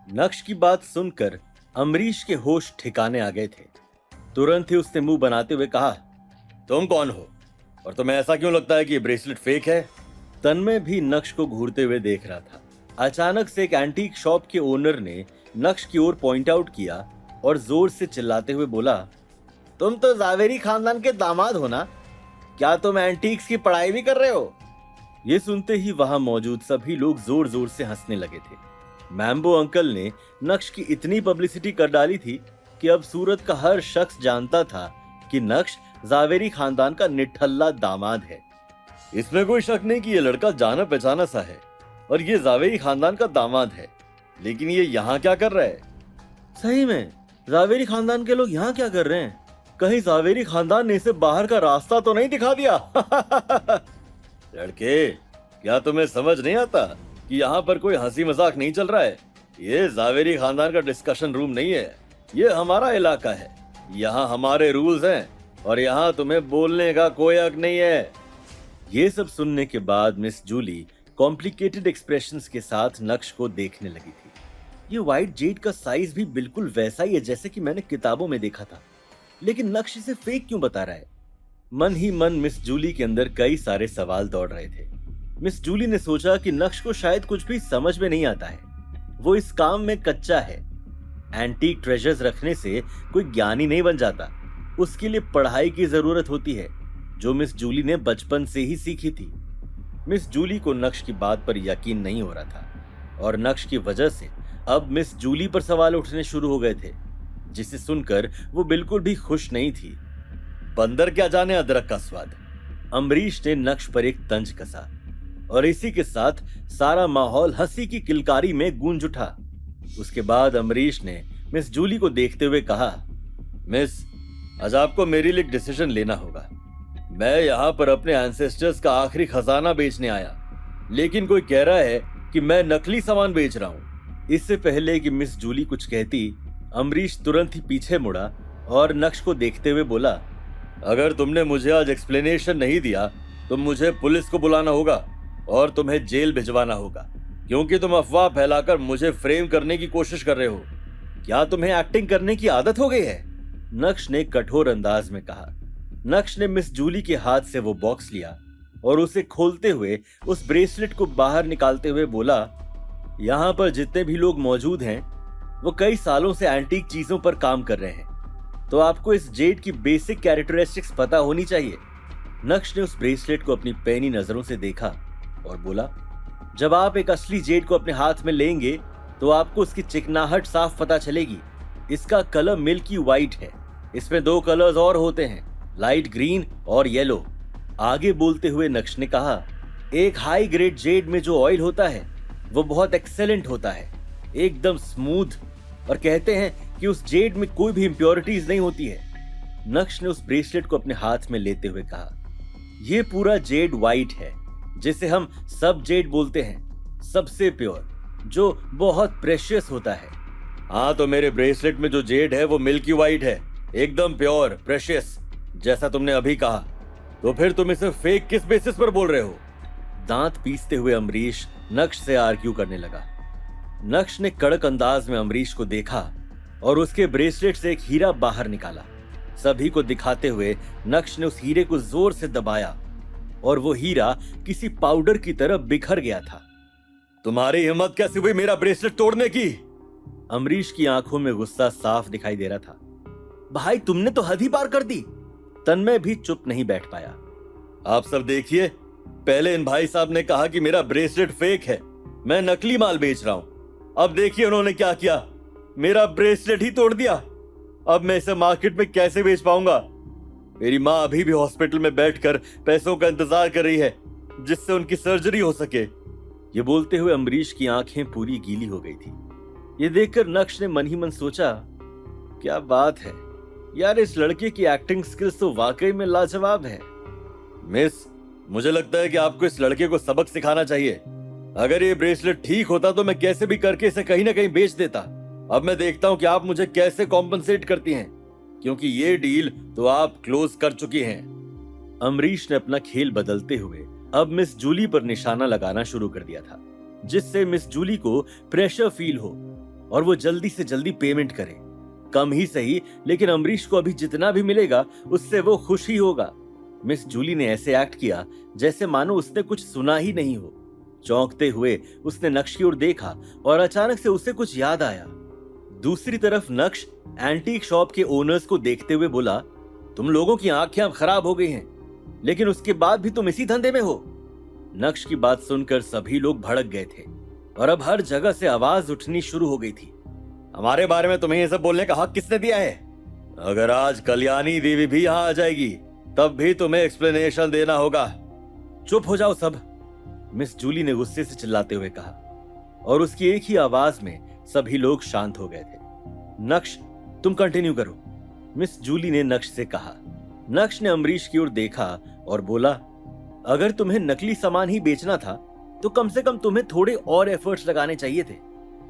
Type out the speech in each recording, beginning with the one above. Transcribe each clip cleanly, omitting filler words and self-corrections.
नक्श की बात सुनकर अमरीश के होश ठिकाने आ गए थे। तुरंत ही उसने मुंह बनाते हुए कहा, तुम कौन हो और तुम्हें ऐसा क्यों लगता है कि ये ब्रेसलेट फेक है? तन्मय भी नक्श को घूरते हुए देख रहा था। अचानक से एक एंटीक शॉप के ओनर ने नक्श की ओर पॉइंट आउट किया और जोर से चिल्लाते हुए बोला, तुम तो जावेरी खानदान के दामाद हो ना? क्या तुम एंटीक्स की पढ़ाई भी कर रहे हो? ये सुनते ही वहां मौजूद सभी लोग जोर जोर से हंसने लगे थे। मैम्बो अंकल ने नक्श की इतनी पब्लिसिटी कर डाली थी कि अब सूरत का हर शख्स जानता था कि नक्श जावेरी खानदान का निठल्ला दामाद है। इसमें कोई शक नहीं कि ये लड़का जाना पहचाना सा है और ये जावेरी खानदान का दामाद है, लेकिन ये यहाँ क्या कर रहा है? सही में जावेरी खानदान के लोग यहाँ क्या कर रहे हैं? कहीं जावेरी खानदान ने इसे बाहर का रास्ता तो नहीं दिखा दिया? लड़के, क्या तुम्हें समझ नहीं आता कि यहाँ पर कोई हंसी मजाक नहीं चल रहा है? ये जावेरी खानदान का डिस्कशन रूम नहीं है, ये हमारा इलाका है, यहाँ हमारे रूल्स हैं और यहाँ तुम्हें बोलने का कोई हक नहीं है। ये सब सुनने के बाद मिस जूली कॉम्प्लिकेटेड एक्सप्रेशंस के साथ नक्श को देखने लगी थी। ये व्हाइट जेड का साइज भी बिल्कुल वैसा ही है जैसे कि मैंने किताबों में देखा था, लेकिन नक्श इसे फेक क्यों बता रहा है? मन ही मन मिस जूली के अंदर कई सारे सवाल दौड़ रहे थे। मिस जूली ने सोचा कि नक्श को शायद कुछ भी समझ में नहीं आता है, वो इस काम में कच्चा है। एंटीक ट्रेजर्स रखने से कोई ज्ञानी नहीं बन जाता, उसके लिए पढ़ाई की जरूरत होती है, जो मिस जूली ने बचपन से ही सीखी थी। मिस जूली को नक्श की बात पर यकीन नहीं हो रहा था और नक्श की वजह से अब मिस जूली पर सवाल उठने शुरू हो गए थे, जिसे सुनकर वो बिल्कुल भी खुश नहीं थी। बंदर क्या जाने अदरक का स्वाद। अमरीश ने नक्श पर एक तंज कसा और इसी के साथ सारा माहौल हंसी की किलकारी में गूंज उठा। उसके बाद अमरीश ने मिस जूली को देखते हुए कहा, मिस, आज आपको मेरे लिए एक डिसीजन लेना होगा। मैं यहाँ पर अपने एंसेस्टर्स का आखिरी खजाना बेचने आया, लेकिन कोई कह रहा है कि मैं नकली सामान बेच रहा हूँ। इससे पहले कि मिस जूली कुछ कहती, अमरीश तुरंत ही पीछे मुड़ा और नक्श को देखते हुए बोला, अगर तुमने मुझे आज एक्सप्लेनेशन नहीं दिया तो मुझे पुलिस को बुलाना होगा और तुम्हें जेल भिजवाना होगा, क्योंकि तुम अफवाह फैलाकर मुझे फ्रेम करने की कोशिश कर रहे हो। क्या तुम्हें एक्टिंग करने की आदत हो गई है? नक्श ने कठोर अंदाज में कहा। नक्श ने मिस जूली के हाथ से वो बॉक्स लिया और उसे खोलते हुए उस ब्रेसलेट को बाहर निकालते हुए बोला, यहाँ पर जितने भी लोग मौजूद हैं वो कई सालों से एंटीक चीजों पर काम कर रहे हैं, तो आपको इस जेड की बेसिक कैरेक्टरिस्टिक्स पता होनी चाहिए। नक्श ने उस ब्रेसलेट को अपनी पैनी नजरों से देखा और बोला, जब आप एक असली जेड को अपने हाथ में लेंगे तो आपको उसकी चिकनाहट साफ पता चलेगी। इसका कलर मिल्की व्हाइट है, इसमें 2 कलर्स और होते हैं, लाइट ग्रीन और येलो। आगे बोलते हुए नक्श ने कहा, एक हाई ग्रेड जेड में जो ऑयल होता है वो बहुत एक्सेलेंट होता है, एकदम स्मूथ, और कहते हैं कि उस जेड में कोई भी इंप्योरिटीज नहीं होती है। नक्श ने उस ब्रेसलेट को अपने हाथ में लेते हुए कहा, यह पूरा जेड व्हाइट है, जिसे हम सब जेड बोलते हैं, सबसे प्योर, जो बहुत प्रेशियस होता है। हाँ, तो मेरे ब्रेसलेट में जो जेड है वो मिल्की व्हाइट है, एकदम प्योर प्रेशियस, जैसा तुमने अभी कहा। तो फिर तुम इसे फेक किस बेसिस पर बोल रहे हो? दांत पीसते हुए अमरीश नक्श से आर्ग्यू करने लगा। नक्श ने कड़क अंदाज में अमरीश को देखा और उसके ब्रेसलेट से एक हीरा बाहर निकाला। सभी को दिखाते हुए नक्श ने उस हीरे को जोर से दबाया और वो हीरा किसी पाउडर की तरह बिखर गया था। तुम्हारी हिम्मत कैसे हुई मेरा ब्रेसलेट तोड़ने की? अमरीश की आंखों में गुस्सा साफ दिखाई दे रहा था। भाई, तुमने तो हद ही पार कर दी। तन्मय भी चुप नहीं बैठ पाया। आप सब देखिए, पहले इन भाई साहब ने कहा कि मेरा ब्रेसलेट फेक है, मैं नकली माल बेच रहा हूं। अब देखिए उन्होंने क्या किया, मेरा ब्रेसलेट ही तोड़ दिया। अब मैं इसे मार्केट में कैसे बेच पाऊंगा? मेरी माँ अभी भी हॉस्पिटल में बैठकर पैसों का इंतजार कर रही है, जिससे उनकी सर्जरी हो सके। ये बोलते हुए अमरीश की आंखें पूरी गीली हो गई थी। ये देखकर नक्श ने मन ही मन सोचा, क्या बात है यार, इस लड़के की एक्टिंग स्किल्स तो वाकई में लाजवाब है। मिस, मुझे लगता है कि आपको इस लड़के को सबक सिखाना चाहिए। अगर ये ब्रेसलेट ठीक होता तो मैं कैसे भी करके इसे कहीं ना कहीं बेच देता। अब मैं देखता हूँ कि आप मुझे कैसे कॉम्पनसेट करती हैं, क्योंकि ये डील तो आप क्लोज कर चुकी हैं। अमरीश ने अपना खेल बदलते हुए अब मिस जूली पर निशाना लगाना शुरू कर दिया था, जिससे मिस जूली को प्रेशर फील हो। और वो जल्दी से जल्दी पेमेंट करे। कम ही सही, लेकिन अमरीश को अभी जितना भी मिलेगा उससे वो खुश ही होगा। मिस जूली ने ऐसे एक्ट किया जैसे मानो उसने कुछ सुना ही नहीं हो। चौंकते हुए उसने नक्श की ओर देखा और अचानक से उसे कुछ याद आया। दूसरी तरफ नक्श एंटीक शॉप के ओनर्स को देखते हुए बोला, तुम लोगों की आंखें अब खराब हो गई हैं, लेकिन उसके बाद भी तुम इसी धंधे में हो। नक्श की बात सुनकर सभी लोग भड़क गए थे और अब हर जगह से आवाज उठनी शुरू हो गई थी। हमारे बारे में तुम्हें ये सब बोलने का हक किसने दिया है? अगर आज कल्याणी देवी भी यहाँ आ जाएगी तब भी तुम्हें एक्सप्लेनेशन देना होगा। चुप हो जाओ सब, मिस जूली ने गुस्से से चिल्लाते हुए कहा, और उसकी एक ही आवाज में सभी लोग शांत हो गए थे। नक्श, तुम कंटिन्यू करो, मिस जूली ने नक्श से कहा। नक्श ने अमरीश की ओर देखा और बोला, अगर तुम्हें नकली सामान ही बेचना था तो कम से कम तुम्हें थोड़े और एफर्ट्स लगाने चाहिए थे।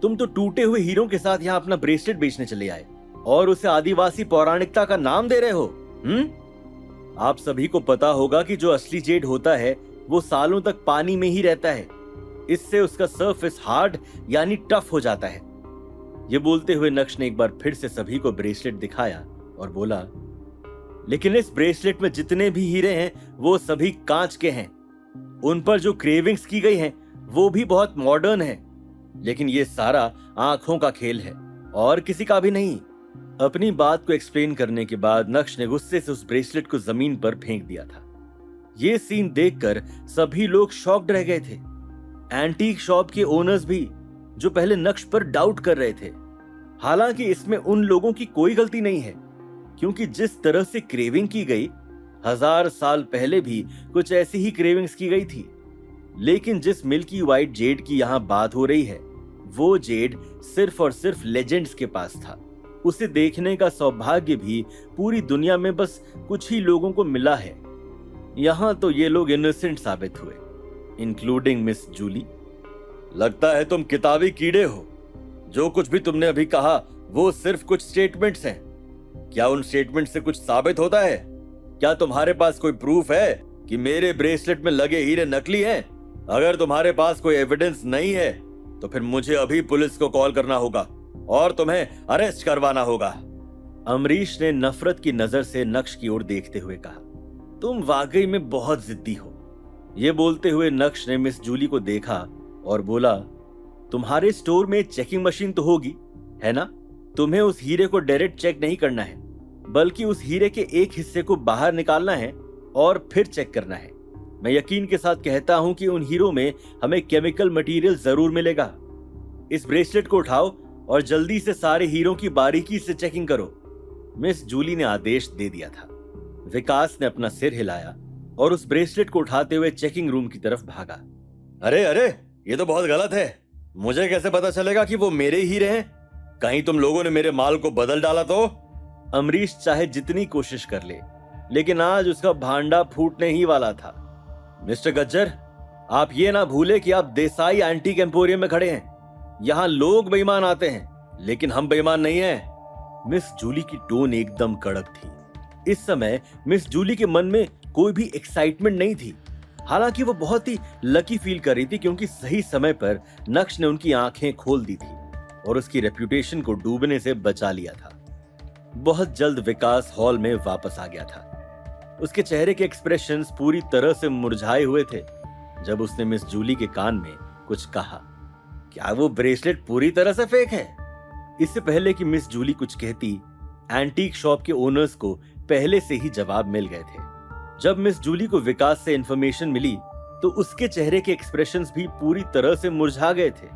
तुम तो टूटे हुए हीरों के साथ यहाँ अपना ब्रेसलेट बेचने चले आए और उसे आदिवासी पौराणिकता का नाम दे रहे हो। आप सभी को पता होगा कि जो असली जेड होता है वो सालों तक पानी में ही रहता है। इससे उसका सरफेस हार्ड यानी टफ हो जाता है। ये बोलते हुए नक्श ने एक बार फिर से सभी को ब्रेसलेट दिखाया और बोला, लेकिन इस ब्रेसलेट में जितने भी हीरे हैं वो सभी कांच के हैं। उन पर जो क्रेविंग्स की गई हैं वो भी बहुत मॉडर्न है, लेकिन ये सारा आंखों का खेल है और किसी का भी नहीं। अपनी बात को एक्सप्लेन करने के बाद नक्श ने गुस्से से उस ब्रेसलेट को जमीन पर फेंक दिया था। ये सीन देखकर सभी लोग शॉक्ड रह गए थे। एंटीक शॉप के ओनर्स भी, जो पहले नक्श पर डाउट कर रहे थे। हालांकि इसमें उन लोगों की कोई गलती नहीं है, क्योंकि जिस तरह से क्रेविंग की गई, 1000 साल पहले भी कुछ ऐसी ही क्रेविंग्स की गई थी। लेकिन जिस मिल्की व्हाइट जेड की यहां बात हो रही है, वो जेड सिर्फ और सिर्फ लेजेंड्स के पास था। उसे देखने का सौभाग्य भी पूरी दुनिया में बस कुछ ही लोगों को मिला है। यहां तो ये लोग इनोसेंट साबित हुए, इंक्लूडिंग मिस जूली। लगता है तुम किताबी कीड़े हो। जो कुछ भी तुमने अभी कहा वो सिर्फ कुछ स्टेटमेंट्स हैं। क्या उन स्टेटमेंट से कुछ साबित होता है? क्या तुम्हारे पास कोई प्रूफ है कि मेरे ब्रेसलेट में लगे हीरे नकली हैं? अगर तुम्हारे पास कोई एविडेंस नहीं है तो फिर मुझे अभी पुलिस को कॉल करना होगा और तुम्हें अरेस्ट करवाना होगा। अमरीश ने नफरत की नजर से नक्श की ओर देखते हुए कहा, तुम वाकई में बहुत जिद्दी हो। ये बोलते हुए नक्श ने मिस जूली को देखा और बोला, तुम्हारे स्टोर में चेकिंग मशीन तो होगी, है ना? तुम्हें उस हीरे को डायरेक्ट चेक नहीं करना है, बल्कि उस हीरे के एक हिस्से को बाहर निकालना है और फिर चेक करना है। मैं यकीन के साथ कहता हूं कि उन हीरों में हमें केमिकल मटेरियल जरूर मिलेगा। इस ब्रेसलेट को उठाओ और जल्दी से सारे हीरों की बारीकी से चेकिंग करो। मिस जूली ने आदेश दे दिया था। विकास ने अपना सिर हिलाया और उस ब्रेसलेट को उठाते हुए चेकिंग रूम की तरफ भागा। अरे अरे, ये तो बहुत गलत है। मुझे कैसे पता चलेगा कि वो मेरे हीरे हैं? कहीं तुम लोगों ने मेरे माल को बदल डाला तो? अमरीश चाहे जितनी कोशिश कर ले, लेकिन आज उसका भांडा फूटने ही वाला था। मिस्टर गज्जर, आप ये ना भूले कि आप देसाई एंटीक एम्पोरियम में खड़े हैं। यहाँ लोग बेईमान आते हैं, लेकिन हम बेईमान नहीं हैं। मिस जूली की टोन एकदम कड़क थी। इस समय मिस जूली के मन में कोई भी एक्साइटमेंट नहीं थी। हालांकि वो बहुत ही लकी फील कर रही थी, क्योंकि सही समय पर नक्श ने उनकी आंखें खोल दी थी और उसकी रेप्यूटेशन को डूबने से बचा लिया था। बहुत जल्द विकास हॉल में वापस आ गया था। उसके चेहरे के एक्सप्रेशंस पूरी तरह से मुरझाए हुए थे जब उसने मिस जूली के कान में कुछ कहा। क्या वो ब्रेसलेट पूरी तरह से फेक है? इससे पहले कि मिस जूली कुछ कहती, एंटीक शॉप के ओनर्स को पहले से ही जवाब मिल गए थे। जब मिस जूली को विकास से इंफॉर्मेशन मिली तो उसके चेहरे के एक्सप्रेशंस भी पूरी तरह से मुरझा गए थे।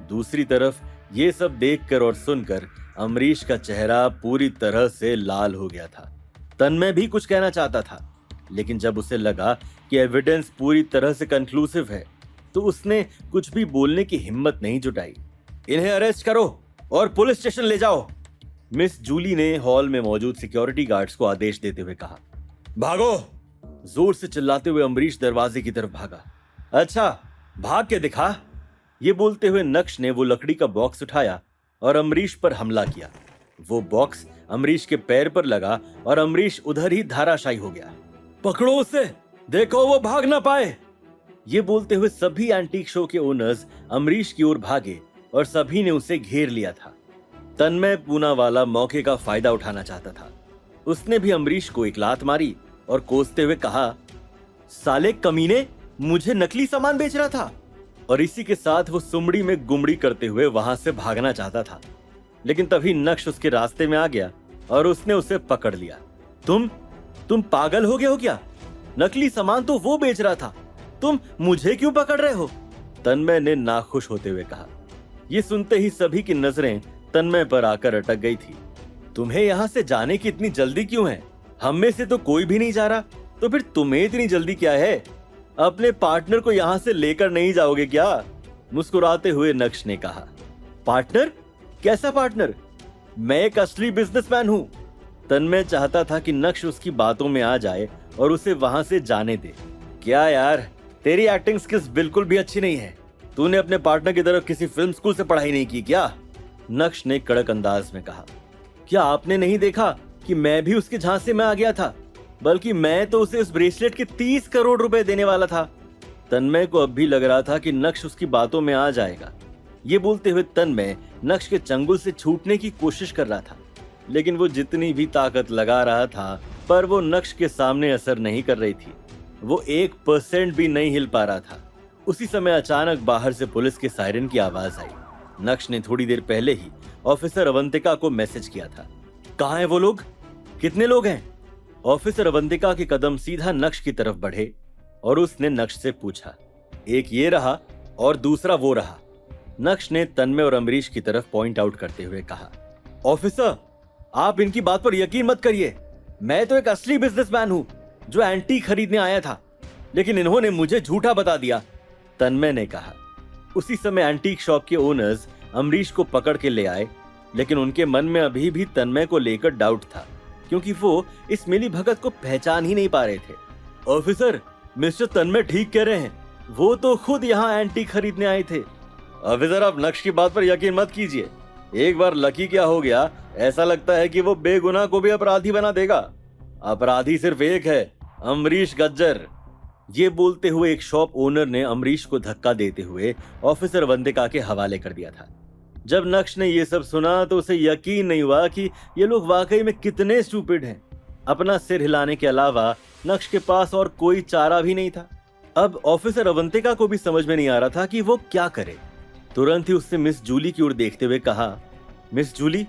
दूसरी तरफ ये सब देखकर और सुनकर अमरीश का चेहरा पूरी तरह से लाल हो गया था। तन्मय भी कुछ कहना चाहता था, लेकिन जब उसे लगा कि एविडेंस पूरी तरह से कंक्लूसिव है तो उसने कुछ भी बोलने की हिम्मत नहीं जुटाई। इन्हें अरेस्ट करो और पुलिस स्टेशन ले जाओ, मिस जूली ने हॉल में मौजूद सिक्योरिटी गार्ड्स को आदेश देते हुए कहा। भागो, जोर से चिल्लाते हुए अमरीश दरवाजे की तरफ भागा। अच्छा, भाग के दिखा। ये बोलते हुए नक्श ने वो लकड़ी का बॉक्स उठाया और अमरीश पर हमला किया। वो बॉक्स अमरीश के पैर पर लगा और अमरीश उधर ही धाराशायी हो गया। पकड़ो उसे, देखो वो भाग ना पाए। ये बोलते हुए सभी एंटीक शो के ओनर्स अमरीश की ओर भागे और सभी ने उसे घेर लिया था। तन्मय पूनावाला मौके का फायदा उठाना चाहता था। उसने भी अमरीश को एक लात मारी और कोसते हुए कहा, साले कमीने, मुझे नकली सामान बेच रहा था। और इसी के साथ वो सुमड़ी में गुमड़ी करते हुए वहां से भागना चाहता था, लेकिन तभी नक्श उसके रास्ते में आ गया और उसने उसे पकड़ लिया। तुम पागल हो गए हो क्या? नकली सामान तो वो बेच रहा था, तुम मुझे क्यों पकड़ रहे हो? तन्मय ने नाखुश होते हुए कहा। ये सुनते ही सभी की नजरें तन्मय पर आकर अटक गई थी। तुम्हें यहाँ से जाने की इतनी जल्दी क्यों है? हम में से तो कोई भी नहीं जा रहा, तो फिर तुम्हें इतनी जल्दी क्या है? अपने पार्टनर को यहाँ से लेकर नहीं जाओगे क्या? मुस्कुराते हुए नक्श ने कहा। पार्टनर? कैसा पार्टनर? मैं एक असली बिजनेसमैन हूँ। तन्मय चाहता था कि नक्श उसकी बातों में आ जाए और उसे वहां से जाने दे। क्या यार, तेरी एक्टिंग स्किल्स बिल्कुल भी अच्छी नहीं है। तूने अपने पार्टनर की तरफ किसी फिल्म स्कूल से पढ़ाई नहीं की क्या? नक्श ने कड़क अंदाज में कहा। क्या आपने नहीं देखा कि मैं भी उसके झांसे में आ गया था? बल्कि मैं तो उसे इस ब्रेसलेट के 30 करोड़ रुपए देने वाला था। तन्मय को अब भी लग रहा था कि नक्श उसकी बातों में आ जाएगा। ये बोलते हुए तन्मय नक्श के चंगुल से छूटने की कोशिश कर रहा था, लेकिन वो जितनी भी ताकत लगा रहा था, पर वो नक्श के सामने असर नहीं कर रही थी। वो 1% भी नहीं हिल पा रहा था। उसी समय अचानक बाहर से पुलिस के सायरन की आवाज आई। नक्श ने थोड़ी देर पहले ही ऑफिसर अवंतिका को मैसेज किया था। कहाँ हैं वो लोग? कितने लोग हैं? ऑफिसर अवंतिका के कदम सीधा नक्श की तरफ बढ़े और उसने नक्श से पूछा, एक ये रहा और दूसरा वो रहा। नक्श ने तन्मय और अमरीश की तरफ पॉइंट आउट करते हुए कहा, ऑफिसर, आप इनकी बात पर यकीन मत करिए। मैं तो एक असली बिजनेसमैन हूं जो एंटीक खरीदने आया था, लेकिन इन्होंने मुझे झूठा बता दिया। तन्मय ने कहा। उसी समय एंटीक शॉप के ओनर्स अमरीश को पकड़ के ले आए, लेकिन उनके मन में अभी भी तन्मय को लेकर डाउट था, क्योंकि वो इस मिली भगत को पहचान ही नहीं पा रहे थे। ऑफिसर, मिस्टर तन्मय ठीक कह रहे हैं, वो तो खुद यहाँ एंटीक खरीदने आए थे। ऑफिसर, आप नक्श की बात पर यकीन मत कीजिए। एक बार लकी क्या हो गया, ऐसा लगता है कि वो बेगुनाह को भी अपराधी बना देगा। अपराधी सिर्फ एक है, अमरीश गज्जर। ये बोलते हुए एक शॉप ओनर ने अमरीश को धक्का देते हुए ऑफिसर अवंतिका के हवाले कर दिया था। जब नक्श ने ये सब सुना तो उसे यकीन नहीं हुआ कि ये लोग वाकई में कितने स्टूपिड हैं। अपना सिर हिलाने के अलावा नक्श के पास और कोई चारा भी नहीं था। अब ऑफिसर अवंतिका को भी समझ में नहीं आ रहा था कि वो क्या करे। तुरंत ही उससे मिस जूली की ओर देखते हुए कहा, मिस जूली,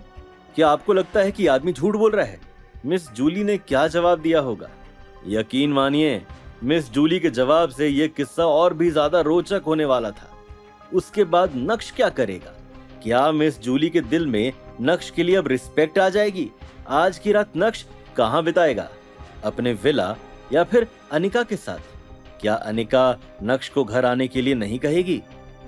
क्या आपको लगता है कि आदमी झूठ बोल रहा है? मिस जूली ने क्या जवाब दिया होगा? यकीन मानिए, मिस जूली के जवाब से यह किस्सा और भी ज्यादा रोचक होने वाला था। उसके बाद नक्श क्या करेगा? क्या मिस जूली के दिल में नक्श के लिए अब रिस्पेक्ट आ जाएगी? आज की रात नक्श कहां बिताएगा? अपने विला या फिर अनिका के साथ? क्या अनिका नक्श को घर आने के लिए नहीं कहेगी?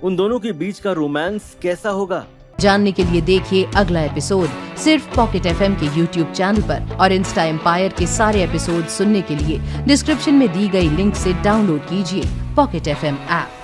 उन दोनों के बीच का रोमांस कैसा होगा? जानने के लिए देखिए अगला एपिसोड सिर्फ पॉकेट FM के YouTube चैनल पर, और इंस्टा एम्पायर के सारे एपिसोड सुनने के लिए डिस्क्रिप्शन में दी गई लिंक से डाउनलोड कीजिए पॉकेट FM ऐप।